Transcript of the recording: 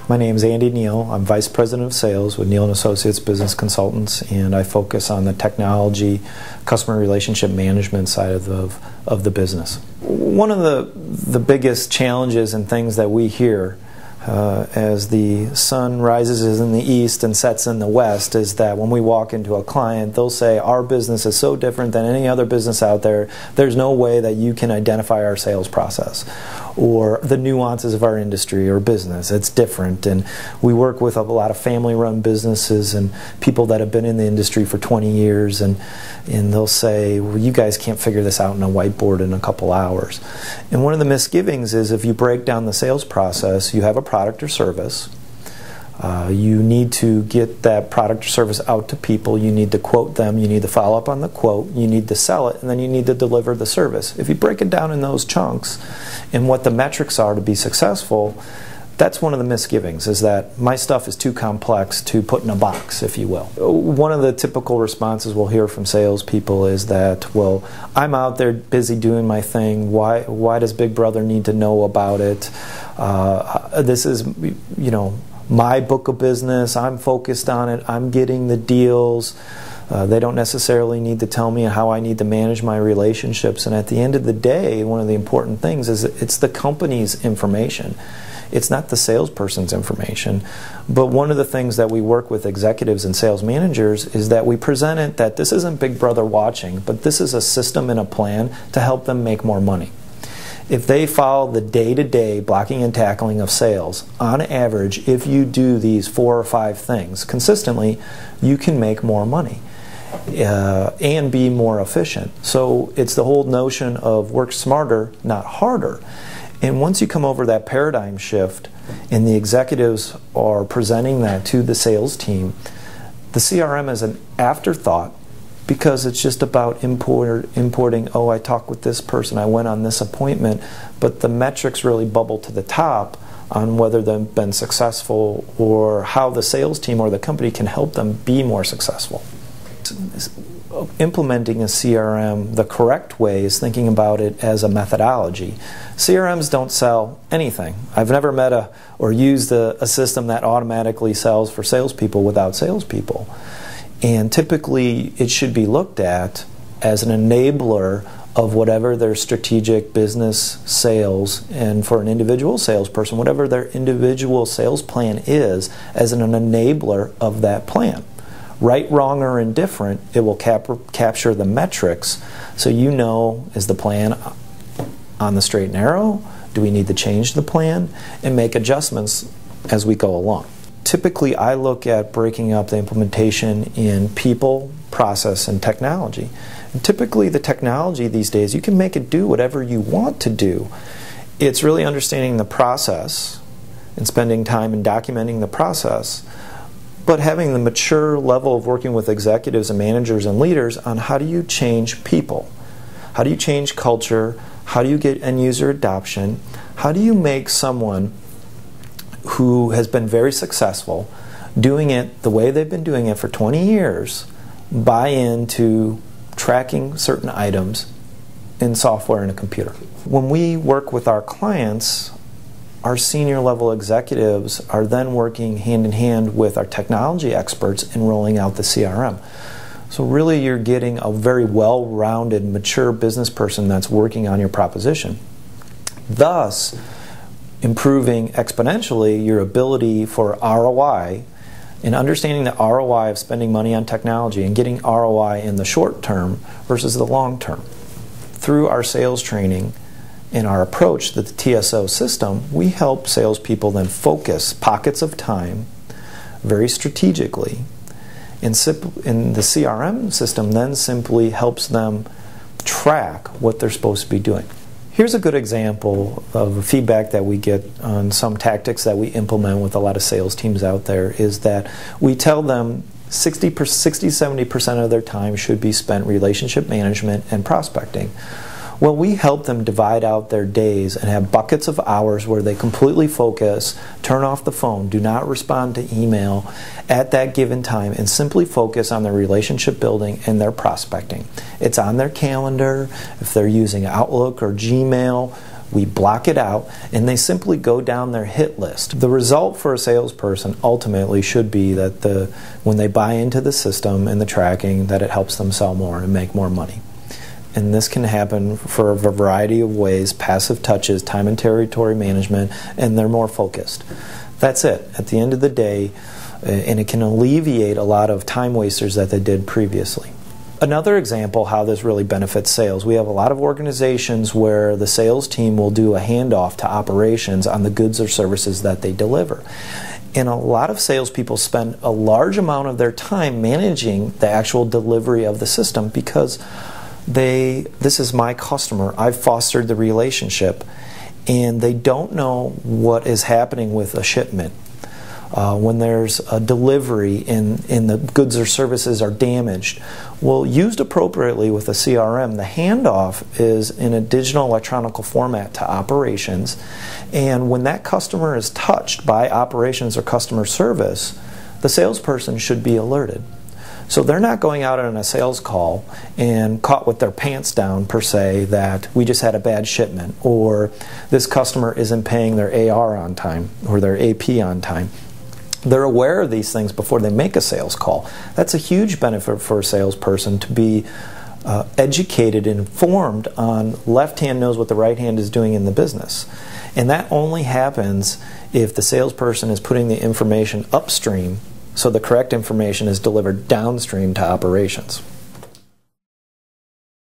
My name is Andy Neal. I'm Vice President of Sales with Neal & Associates Business Consultants, and I focus on the technology, customer relationship management side of the business. One of the biggest challenges and things that we hear as the sun rises in the east and sets in the west is that when we walk into a client, they'll say, our business is so different than any other business out there, there's no way that you can identify our sales process or the nuances of our industry or business. It's different. And we work with a lot of family-run businesses and people that have been in the industry for 20 years, and they'll say, well, you guys can't figure this out on a whiteboard in a couple hours. And one of the misgivings is if you break down the sales process, you have a product or service. You need to get that product or service out to people. You need to quote them. You need to follow up on the quote. You need to sell it, and then you need to deliver the service. If you break it down in those chunks and what the metrics are to be successful, that's one of the misgivings, is that my stuff is too complex to put in a box, if you will. One of the typical responses we'll hear from salespeople is that, well, I'm out there busy doing my thing. Why does Big Brother need to know about it? This is, my book of business. I'm focused on it. I'm getting the deals. They don't necessarily need to tell me how I need to manage my relationships. And at the end of the day, one of the important things is it's the company's information. It's not the salesperson's information. But one of the things that we work with executives and sales managers is that we present it that this isn't Big Brother watching, but this is a system and a plan to help them make more money. If they follow the day-to-day blocking and tackling of sales, on average, if you do these 4 or 5 things consistently, you can make more money and be more efficient. So it's the whole notion of work smarter, not harder. And once you come over that paradigm shift and the executives are presenting that to the sales team, the CRM is an afterthought, because it's just about importing, oh, I talked with this person, I went on this appointment, but the metrics really bubble to the top on whether they've been successful or how the sales team or the company can help them be more successful. Implementing a CRM the correct way is thinking about it as a methodology. CRMs don't sell anything. I've never met or used a system that automatically sells for salespeople without salespeople. And typically it should be looked at as an enabler of whatever their strategic business sales, and for an individual salesperson, whatever their individual sales plan is, as an enabler of that plan. Right, wrong, or indifferent, it will capture the metrics so you know, is the plan on the straight and narrow? Do we need to change the plan? And make adjustments as we go along. Typically, I look at breaking up the implementation in people, process, and technology. And typically, the technology these days, you can make it do whatever you want to do. It's really understanding the process and spending time in documenting the process, but having the mature level of working with executives and managers and leaders on how do you change people? How do you change culture? How do you get end user adoption? How do you make someone who has been very successful doing it the way they've been doing it for 20 years buy into tracking certain items in software and a computer? When we work with our clients, our senior level executives are then working hand in hand with our technology experts in rolling out the CRM. So really you're getting a very well-rounded, mature business person that's working on your proposition, thus improving exponentially your ability for ROI and understanding the ROI of spending money on technology and getting ROI in the short term versus the long term. Through our sales training and our approach to the TSO system, we help salespeople then focus pockets of time very strategically. And the CRM system then simply helps them track what they're supposed to be doing. Here's a good example of feedback that we get on some tactics that we implement with a lot of sales teams out there, is that we tell them 60-70% of their time should be spent relationship management and prospecting. Well, we help them divide out their days and have buckets of hours where they completely focus, turn off the phone, do not respond to email at that given time, and simply focus on their relationship building and their prospecting. It's on their calendar. If they're using Outlook or Gmail, we block it out, and they simply go down their hit list. The result for a salesperson ultimately should be that when they buy into the system and the tracking, that it helps them sell more and make more money. And this can happen for a variety of ways: passive touches, time and territory management, and they're more focused. That's it. At the end of the day, and it can alleviate a lot of time wasters that they did previously. Another example how this really benefits sales: we have a lot of organizations where the sales team will do a handoff to operations on the goods or services that they deliver. And a lot of salespeople spend a large amount of their time managing the actual delivery of the system because this is my customer, I've fostered the relationship, and they don't know what is happening with a shipment. When there's a delivery and the goods or services are damaged. Well, used appropriately with a CRM, the handoff is in a digital electronic format to operations, and when that customer is touched by operations or customer service, the salesperson should be alerted. So they're not going out on a sales call and caught with their pants down per se that we just had a bad shipment or this customer isn't paying their AR on time or their AP on time. They're aware of these things before they make a sales call. That's a huge benefit for a salesperson to be educated and informed on left hand knows what the right hand is doing in the business. And that only happens if the salesperson is putting the information upstream so the correct information is delivered downstream to operations.